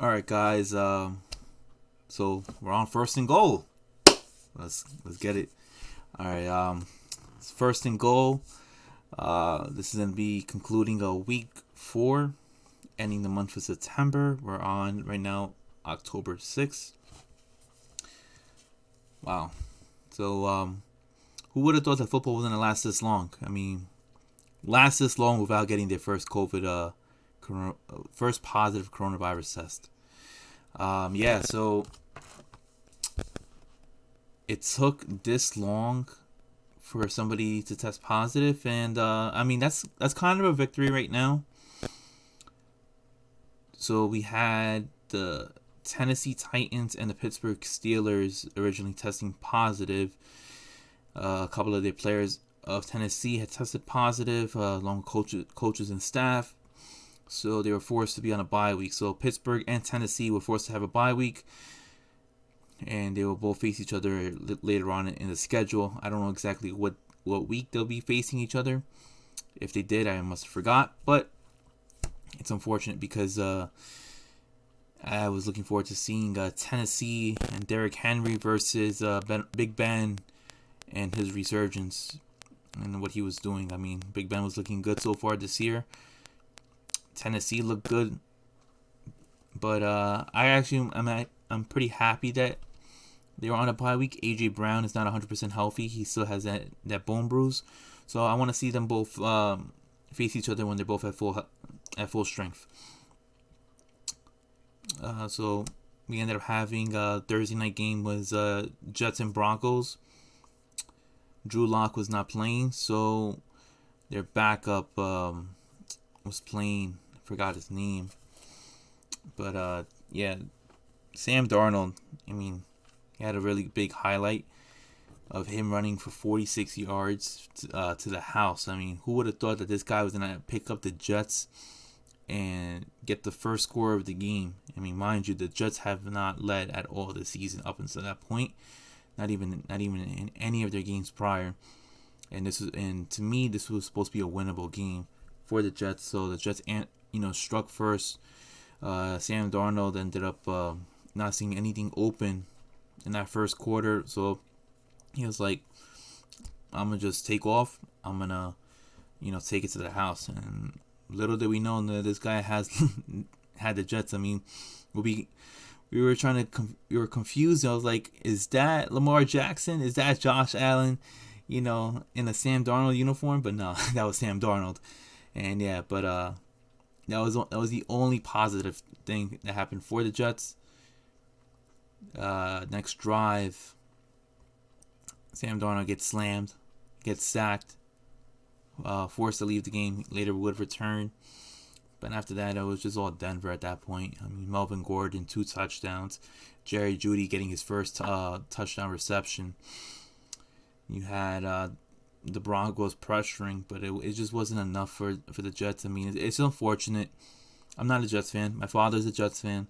All right, guys. So we're on first and goal. Let's get it. All right. It's first and goal. This is gonna be concluding a week 4, ending the month of September. We're on right now, October 6th. Wow. So who would have thought that football was gonna last this long? I mean, last this long without getting their first first positive coronavirus test. So it took this long for somebody to test positive, and I mean that's kind of a victory right now. So we had the Tennessee Titans and the Pittsburgh Steelers originally testing positive. A couple of their players of Tennessee had tested positive, along with coaches and staff. So they were forced to be on a bye week. So Pittsburgh and Tennessee were forced to have a bye week, and they will both face each other later on in the schedule. I don't know exactly what week they'll be facing each other. If they did, I must have forgot. But it's unfortunate because I was looking forward to seeing Tennessee and Derrick Henry versus Big Ben and his resurgence and what he was doing. I mean, Big Ben was looking good so far this year. Tennessee looked good, but I'm pretty happy that they were on a bye week. AJ Brown is not 100% healthy. He still has that bone bruise, so I want to see them both face each other when they're both at full strength. So we ended up having Thursday night game was Jets and Broncos. Drew Lock was not playing, so their backup was playing. I forgot his name, but Sam Darnold. I mean, he had a really big highlight of him running for 46 yards to the house. I mean, who would have thought that this guy was gonna pick up the Jets and get the first score of the game? I mean, mind you, the Jets have not led at all this season up until that point. Not even in any of their games prior. And to me, this was supposed to be a winnable game for the Jets. So the Jets, struck first. Sam Darnold ended up not seeing anything open in that first quarter. So he was like, I'm gonna just take off. I'm gonna, take it to the house. And little did we know that this guy has had the Jets. I mean, we were confused. I was like, is that Lamar Jackson? Is that Josh Allen? In a Sam Darnold uniform? But no, that was Sam Darnold. And that was the only positive thing that happened for the Jets. Next drive, Sam Darnold gets slammed, gets sacked, forced to leave the game. Later would return. But after that, it was just all Denver at that point. I mean, Melvin Gordon, 2 touchdowns. Jerry Jeudy getting his first touchdown reception. You had the Broncos pressuring, but it just wasn't enough for the Jets. I mean, it's unfortunate. I'm not a Jets fan. My father's a Jets fan.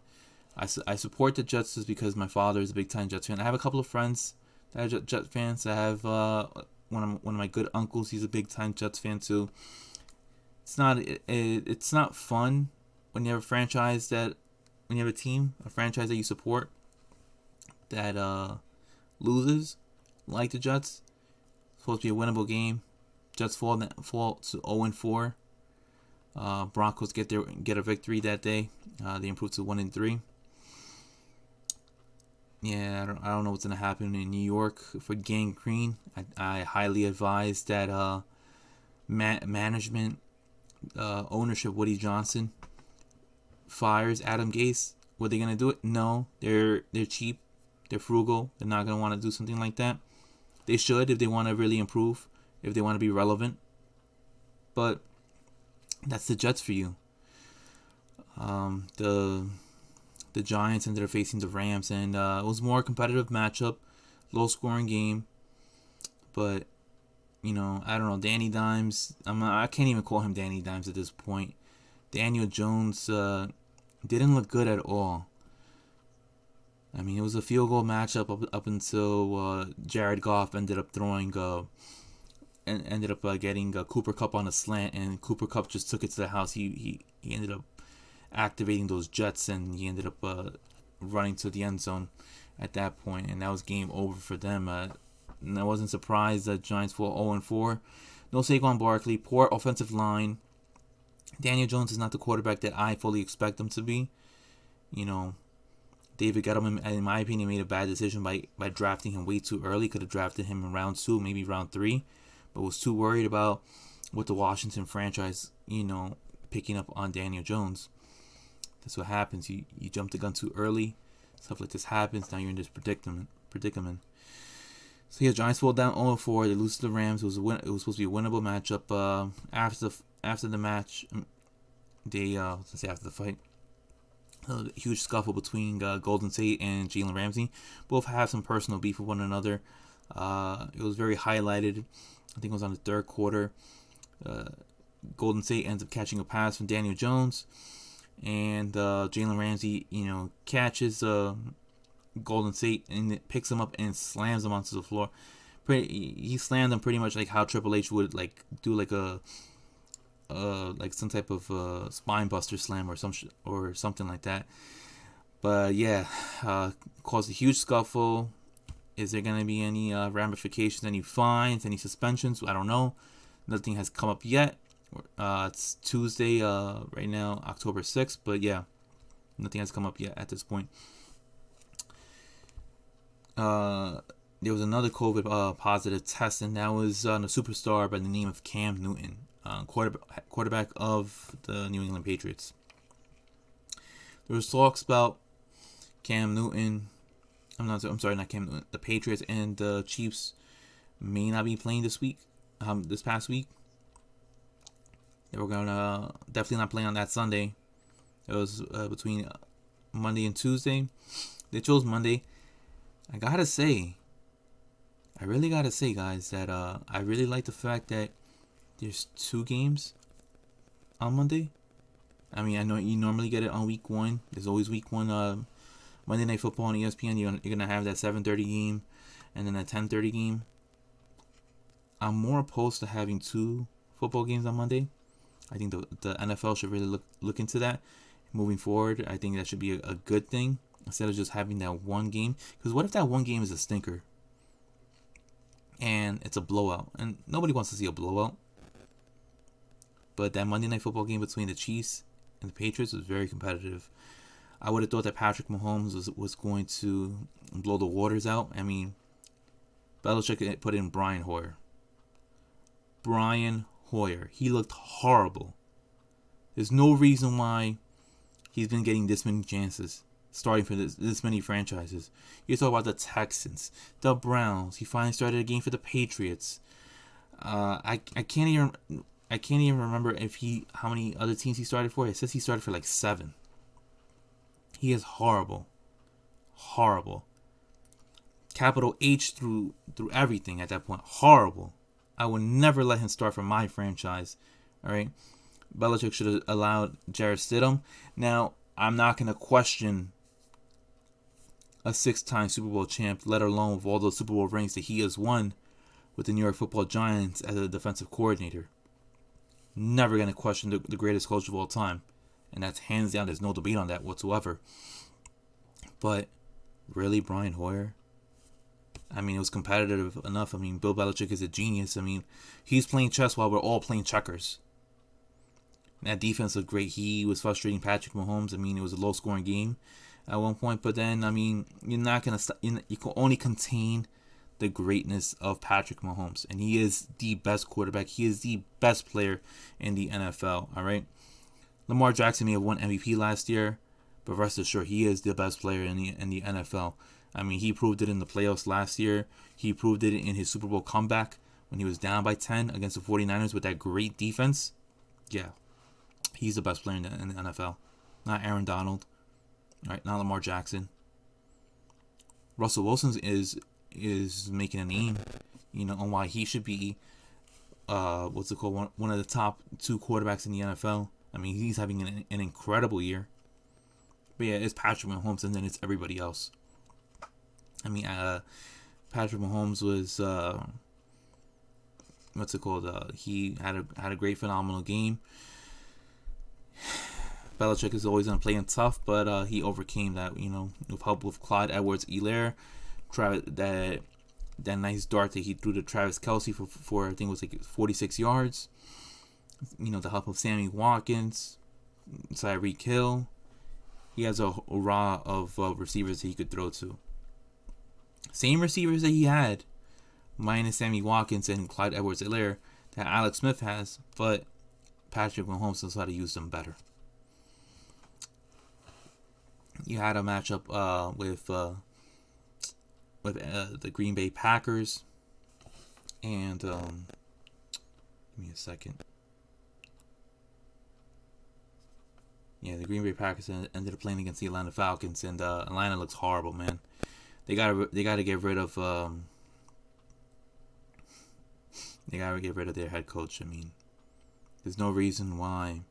I support the Jets just because my father is a big-time Jets fan. I have a couple of friends that are Jets fans. I have one of my good uncles. He's a big-time Jets fan too. It's not fun when you have a franchise when you have a franchise that you support that loses, like the Jets. It's supposed to be a winnable game. Jets fall to 0-4. Broncos get a victory that day. They improve to 1-3. Yeah, I don't know what's gonna happen in New York for Gang Green. I highly advise that management. Ownership Woody Johnson fires Adam Gase. Were they gonna do it? No, they're cheap, they're frugal. They're not gonna want to do something like that. They should if they want to really improve, if they want to be relevant. But that's the Jets for you. The Giants ended up facing the Rams, and it was more competitive matchup, low scoring game, but. I don't know, Danny Dimes. I can't even call him Danny Dimes at this point. Daniel Jones didn't look good at all. I mean, it was a field goal matchup up until Jared Goff ended up throwing and ended up getting Cooper Kupp on a slant, and Cooper Kupp just took it to the house. He ended up activating those jets, and he ended up running to the end zone at that point, and that was game over for them. And I wasn't surprised that Giants fall 0-4. No Saquon Barkley, poor offensive line. Daniel Jones is not the quarterback that I fully expect him to be. You know, David Gettleman, in my opinion, made a bad decision by drafting him way too early. Could have drafted him in round 2, maybe round 3, but was too worried about with the Washington franchise, picking up on Daniel Jones. That's what happens. You jump the gun too early. Stuff like this happens. Now you're in this predicament. So yeah, Giants fall down 0-4. They lose to the Rams. It was supposed to be a winnable matchup. After the match, after the fight, a huge scuffle between Golden State and Jalen Ramsey. Both have some personal beef with one another. It was very highlighted. I think it was on the third quarter. Golden State ends up catching a pass from Daniel Jones, and Jalen Ramsey, catches Golden State and picks him up and slams him onto the floor. He slammed him pretty much like how Triple H would do some type of spine buster slam or something like that. But yeah, caused a huge scuffle. Is there going to be any ramifications, any fines, any suspensions? I don't know. Nothing has come up yet. It's Tuesday right now, October 6th. But yeah, nothing has come up yet at this point. There was another COVID positive test, and that was on a superstar by the name of Cam Newton, quarterback of the New England Patriots. There was talks about Cam Newton. Not Cam Newton. The Patriots and the Chiefs may not be playing this week. This past week, they were gonna definitely not play on that Sunday. It was between Monday and Tuesday. They chose Monday. I really gotta say, guys, that I really like the fact that there's 2 games on Monday. I mean, I know you normally get it on week 1. There's always week 1 Monday Night Football on ESPN. You're gonna have that 7:30 game and then that 10:30 game. I'm more opposed to having 2 football games on Monday. I think the NFL should really look into that moving forward. I think that should be a good thing instead of just having that one game. Because what if that one game is a stinker and it's a blowout? And nobody wants to see a blowout. But that Monday Night Football game between the Chiefs and the Patriots was very competitive. I would have thought that Patrick Mahomes was going to blow the waters out. I mean, Belichick put in Brian Hoyer. He looked horrible. There's no reason why he's been getting this many chances, starting for this many franchises. You talk about the Texans, the Browns. He finally started a game for the Patriots. I can't even remember how many other teams he started for. It says he started for like 7. He is horrible. Capital H through everything at that point. Horrible. I would never let him start for my franchise. All right. Belichick should have allowed Jarrett Stidham. Now, I'm not going to question a 6-time Super Bowl champ, let alone with all those Super Bowl rings that he has won with the New York Football Giants as a defensive coordinator. Never going to question the greatest coach of all time. And that's hands down. There's no debate on that whatsoever. But really, Brian Hoyer? I mean, it was competitive enough. I mean, Bill Belichick is a genius. I mean, he's playing chess while we're all playing checkers. That defense looked great. He was frustrating Patrick Mahomes. I mean, it was a low-scoring game at one point. But then, I mean, you're not going to... You can only contain the greatness of Patrick Mahomes. And he is the best quarterback. He is the best player in the NFL. All right? Lamar Jackson may have won MVP last year, but rest assured, he is the best player in the NFL. I mean, he proved it in the playoffs last year. He proved it in his Super Bowl comeback when he was down by 10 against the 49ers with that great defense. Yeah, he's the best player in the NFL. Not Aaron Donald. Right? Not Lamar Jackson. Russell Wilson is making a name, on why he should be one of the top 2 quarterbacks in the NFL. I mean, he's having an incredible year. But yeah, it's Patrick Mahomes, and then it's everybody else. I mean, Patrick Mahomes was he had a great, phenomenal game. Belichick is always going to play him tough, but he overcame that, with help with Clyde Edwards-Helaire, that nice dart that he threw to Travis Kelce for I think it was like 46 yards. The help of Sammy Watkins, Tyreek Hill. He has a raw of receivers that he could throw to. Same receivers that he had, minus Sammy Watkins and Clyde Edwards-Helaire, that Alex Smith has, but Patrick Mahomes knows how to use them better. You had a matchup with the Green Bay Packers, and give me a second. Yeah, the Green Bay Packers ended up playing against the Atlanta Falcons, and Atlanta looks horrible, man. They gotta get rid of their head coach. I mean, there's no reason why.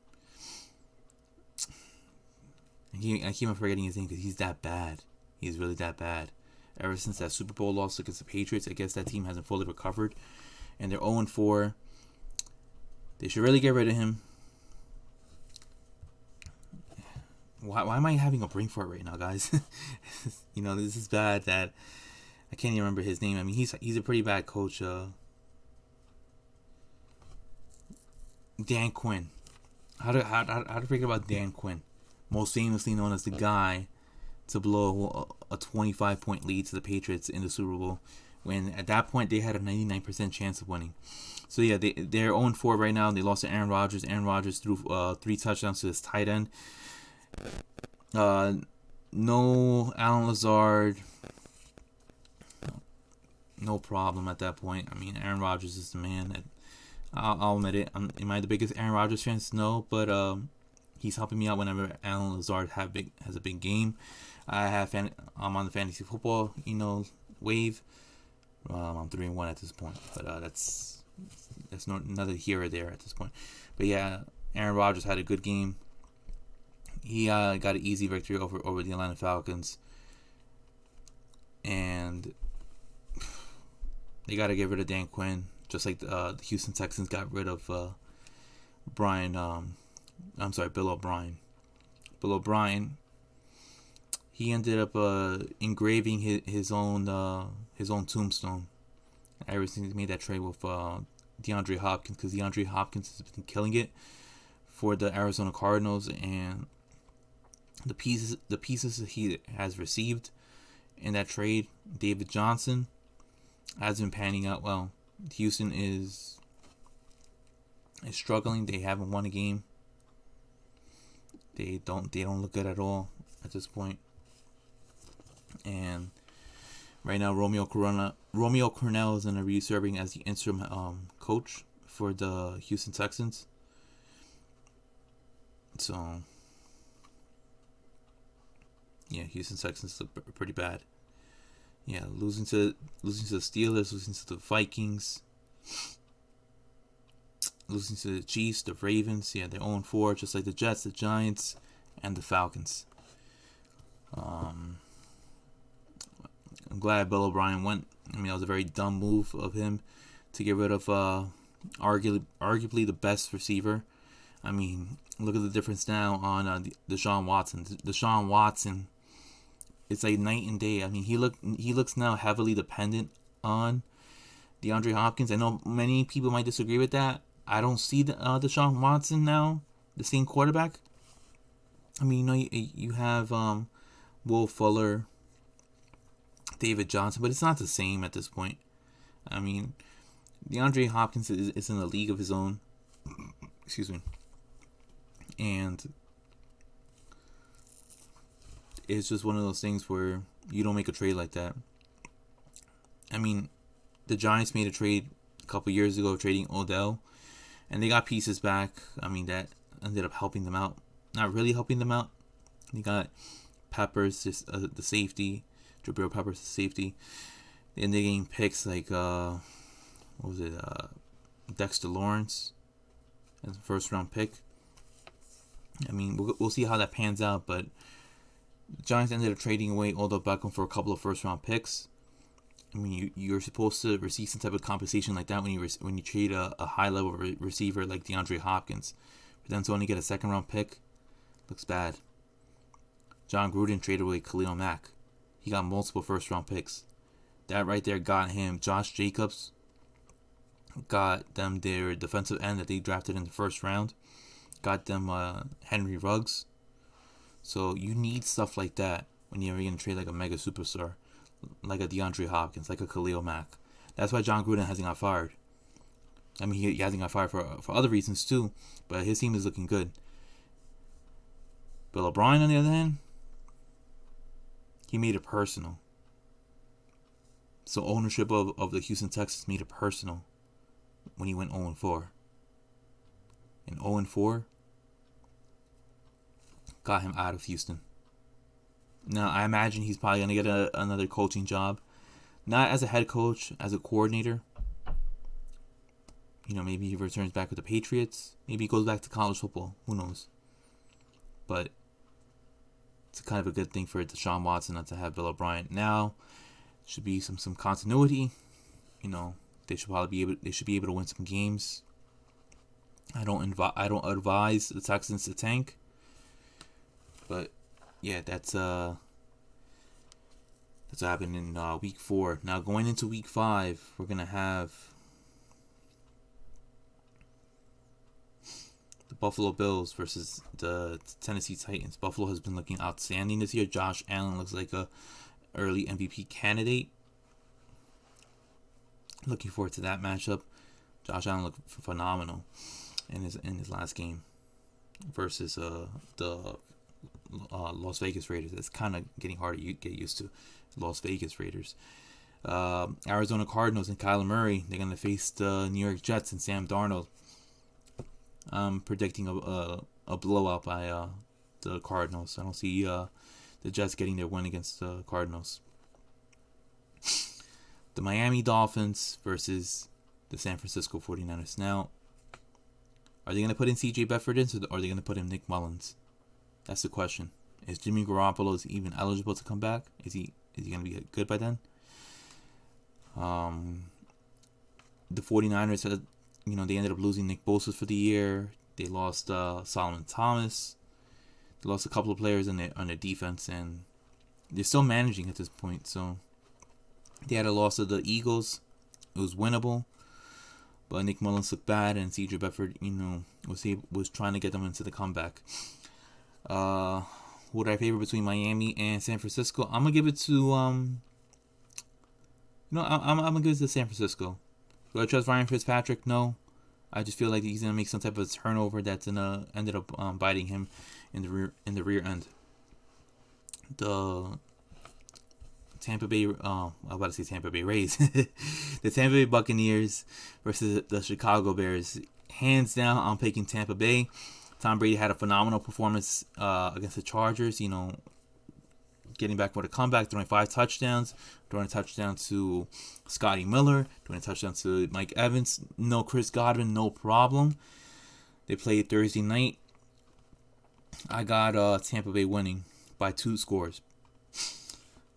I keep on forgetting his name because he's that bad. He's really that bad. Ever since that Super Bowl loss against the Patriots, I guess that team hasn't fully recovered, and they're 0-4. They should really get rid of him. Why am I having a brain fart right now, guys? This is bad that I can't even remember his name. I mean, he's a pretty bad coach. Dan Quinn. How to forget about Dan Quinn? Most famously known as the guy to blow a 25-point lead to the Patriots in the Super Bowl, when at that point they had a 99% chance of winning. So yeah, they're 0-4 right now. They lost to Aaron Rodgers. Aaron Rodgers threw 3 touchdowns to his tight end. No Allen Lazard. No problem at that point. I mean, Aaron Rodgers is the man. I'll admit it. Am I the biggest Aaron Rodgers fan? No, but he's helping me out whenever Allen Lazard has a big game. I'm on the fantasy football, wave. I'm 3-1 at this point, but that's neither here or there at this point. But yeah, Aaron Rodgers had a good game. He got an easy victory over the Atlanta Falcons, and they got to get rid of Dan Quinn, just like the Houston Texans got rid of Bill O'Brien. Bill O'Brien, he ended up engraving his own tombstone ever since he made that trade with DeAndre Hopkins, because DeAndre Hopkins has been killing it for the Arizona Cardinals, and the pieces that he has received in that trade, David Johnson, has been panning out well. Houston is struggling. They haven't won a game. They don't look good at all at this point. And right now, Romeo Crennel is going to be serving as the interim coach for the Houston Texans. So yeah, Houston Texans look pretty bad. Yeah, losing to the Steelers, losing to the Vikings, losing to the Chiefs, the Ravens. Yeah, they're 0-4, just like the Jets, the Giants, and the Falcons. I'm glad Bill O'Brien went. I mean, that was a very dumb move of him to get rid of arguably the best receiver. I mean, look at the difference now on Deshaun Watson. Deshaun Watson, it's like night and day. I mean, he looks now heavily dependent on DeAndre Hopkins. I know many people might disagree with that. I don't see Deshaun Watson now the same quarterback. I mean, you have Will Fuller, David Johnson, but it's not the same at this point. I mean, DeAndre Hopkins is in a league of his own. Excuse me. And it's just one of those things where you don't make a trade like that. I mean, the Giants made a trade a couple years ago, trading Odell, and they got pieces back. I mean, that ended up helping them out. Not really helping them out. They got Peppers, the safety, Jabril Peppers, the safety, and they getting picks like Dexter Lawrence as a first-round pick. I mean, we'll see how that pans out, but the Giants ended up trading away Odell Beckham for a couple of first-round picks. I mean, you're supposed to receive some type of compensation like that when you trade a high-level receiver like DeAndre Hopkins. But then to only get a second-round pick, looks bad. John Gruden traded away Khalil Mack. He got multiple first-round picks. That right there got him Josh Jacobs. Got them their defensive end that they drafted in the first round. Got them Henry Ruggs. So you need stuff like that when you're going to trade like a mega superstar, like a DeAndre Hopkins, like a Khalil Mack. That's why John Gruden hasn't got fired. I mean, he hasn't got fired for other reasons too, but his team is looking good. Bill O'Brien, on the other hand, he made it personal. So ownership of the Houston Texans made it personal when he went 0-4. And 0-4 got him out of Houston. Now, I imagine he's probably going to get another coaching job. Not as a head coach, as a coordinator. You know, maybe he returns back with the Patriots. Maybe he goes back to college football. Who knows? But it's kind of a good thing for Deshaun Watson not to have Bill O'Brien. Now, should be some continuity. You know, they should be able to win some games. I don't advise the Texans to tank. But yeah, that's what happened in week 4. Now going into week 5, we're gonna have the Buffalo Bills versus the Tennessee Titans. Buffalo has been looking outstanding this year. Josh Allen looks like a early MVP candidate. Looking forward to that matchup. Josh Allen looked phenomenal in his last game versus the Las Vegas Raiders. It's kind of getting hard to get used to. Las Vegas Raiders. Arizona Cardinals and Kyler Murray. They're going to face the New York Jets and Sam Darnold. I'm predicting a blowout by the Cardinals. I don't see the Jets getting their win against the Cardinals. The Miami Dolphins versus the San Francisco 49ers. Now, are they going to put in CJ Beathard in, or are they going to put in Nick Mullins? That's the question. Is Jimmy Garoppolo even eligible to come back? Is he going to be good by then? The 49ers had, they ended up losing Nick Bosa for the year. They lost Solomon Thomas. They lost a couple of players on their defense, and they're still managing at this point. So they had a loss of the Eagles. It was winnable, but Nick Mullins looked bad, and CJ Beathard, was trying to get them into the comeback. Would I favor between Miami and San Francisco? I'm gonna give it to I'm gonna give it to San Francisco. Do I trust Ryan Fitzpatrick? No. I just feel like he's gonna make some type of turnover that's gonna ended up biting him in the rear end. The Tampa Bay, I'm about to say Tampa Bay Rays. The Tampa Bay Buccaneers versus the Chicago Bears. Hands down, I'm picking Tampa Bay. Tom Brady had a phenomenal performance against the Chargers, getting back with a comeback, throwing 5 touchdowns, throwing a touchdown to Scotty Miller, throwing a touchdown to Mike Evans. No Chris Godwin, no problem. They played Thursday night. I got Tampa Bay winning by 2 scores.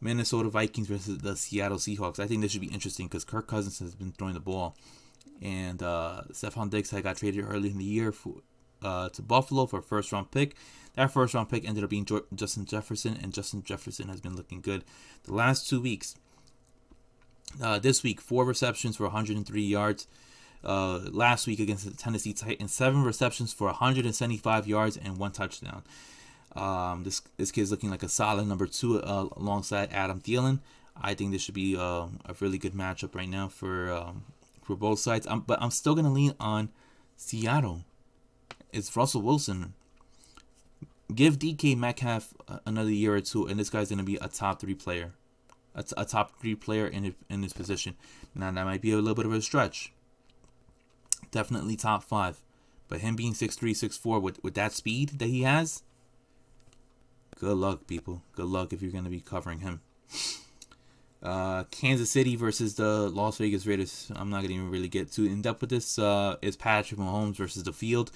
Minnesota Vikings versus the Seattle Seahawks. I think this should be interesting because Kirk Cousins has been throwing the ball. And Stephon Diggs had got traded early in the year to Buffalo for a first-round pick. That first-round pick ended up being Justin Jefferson, and Justin Jefferson has been looking good the last 2 weeks. This week, 4 receptions for 103 yards. Last week against the Tennessee Titans, 7 receptions for 175 yards and 1 touchdown. This kid's looking like a solid number 2 alongside Adam Thielen. I think this should be a really good matchup right now for both sides. But I'm still going to lean on Seattle. It's Russell Wilson. Give DK Metcalf another year or 2, and this guy's going to be a top 3 player. A top 3 player in his position. Now, that might be a little bit of a stretch. Definitely top 5. But him being 6'3", 6'4", with that speed that he has, good luck, people. Good luck if you're going to be covering him. Kansas City versus the Las Vegas Raiders. I'm not going to even really get too in-depth with this. It's Patrick Mahomes versus the field.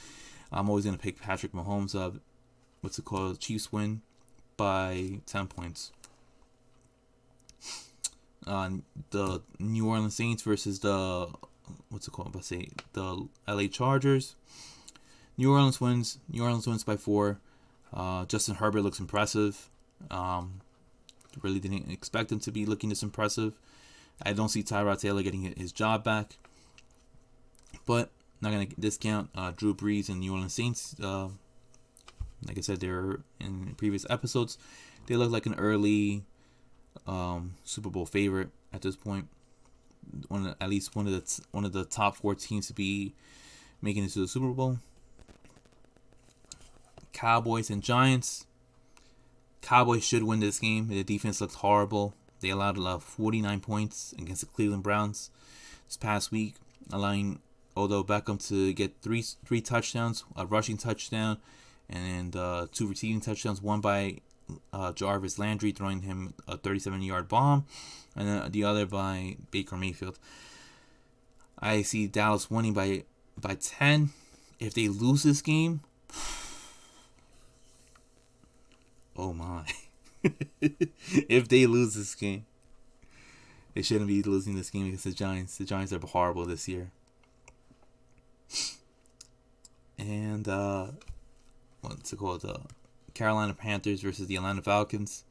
I'm always going to pick Patrick Mahomes. Chiefs win by 10 points. The New Orleans Saints versus the LA Chargers. New Orleans wins by 4. Justin Herbert looks impressive. Really didn't expect him to be looking this impressive. I don't see Tyrod Taylor getting his job back, but not gonna discount Drew Brees and New Orleans Saints. Like I said, they're in previous episodes. They look like an early Super Bowl favorite at this point. At least one of the top 4 teams to be making it to the Super Bowl. Cowboys and Giants. Cowboys should win this game. The defense looked horrible. They allowed 49 points against the Cleveland Browns this past week, allowing Odell Beckham to get three touchdowns, a rushing touchdown, and 2 receiving touchdowns. One by Jarvis Landry throwing him a 37-yard bomb, and then the other by Baker Mayfield. I see Dallas winning by 10. If they lose this game, oh my. If they lose this game, they shouldn't be losing this game against the Giants. The Giants are horrible this year. And what's it called? Carolina Panthers versus the Atlanta Falcons.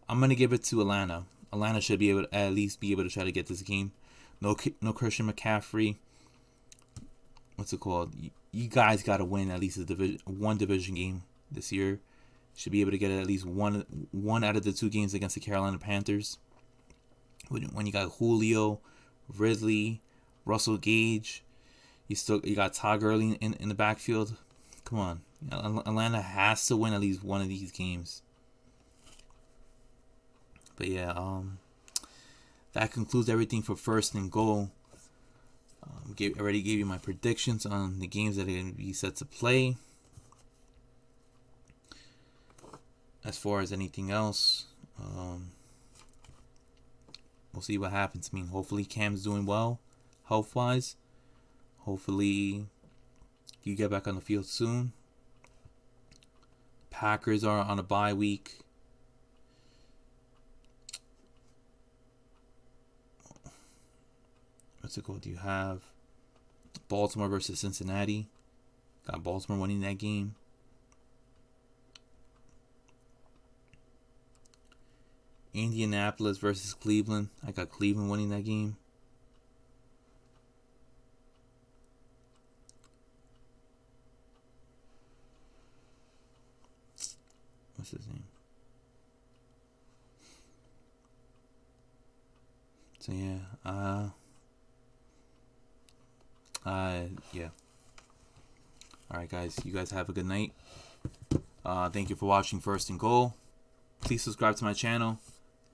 I'm gonna give it to Atlanta. Atlanta should be able to at least be able to try to get this game. No Christian McCaffrey. What's it called? You guys got to win at least one division game this year. Should be able to get at least one out of the 2 games against the Carolina Panthers. When you got Julio, Ridley, Russell Gage, you got Todd Gurley in the backfield. Come on, Atlanta has to win at least one of these games. But yeah, that concludes everything for First and Goal. Already gave you my predictions on the games that are going to be set to play. As far as anything else, we'll see what happens. I mean, hopefully Cam's doing well, health-wise. Hopefully you get back on the field soon. Packers are on a bye week. What's it called? You have Baltimore versus Cincinnati. Got Baltimore winning that game. Indianapolis versus Cleveland. I got Cleveland winning that game. What's his name? So yeah, yeah. Alright guys, you guys have a good night. Thank you for watching First and Goal. Please subscribe to my channel.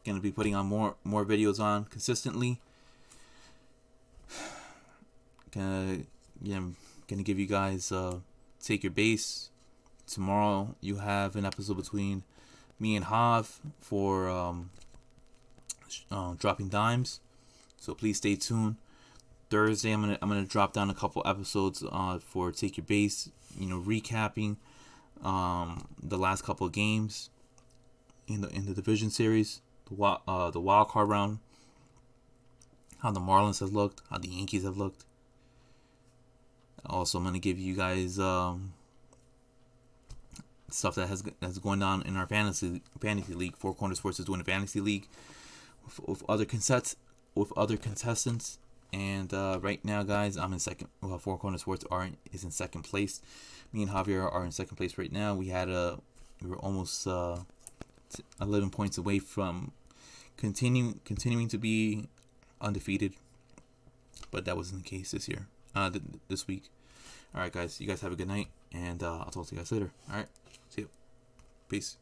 Gonna be putting on more videos on consistently. Gonna give you guys Take Your Base. Tomorrow you have an episode between me and Hav for dropping dimes. So please stay tuned. Thursday I'm gonna drop down a couple episodes for Take Your Base. Recapping the last couple of games in the division series. The wild card round, how the Marlins have looked, how the Yankees have looked. Also, I'm gonna give you guys stuff that's going on in our fantasy league. Four Corner Sports is doing a fantasy league with other contestants, and right now, guys, I'm in second. Four Corner Sports is in second place. Me and Javier are in second place right now. We were almost 11 points away from continuing to be undefeated, but that wasn't the case this year. This week. All right, guys. You guys have a good night, and I'll talk to you guys later. All right. See you. Peace.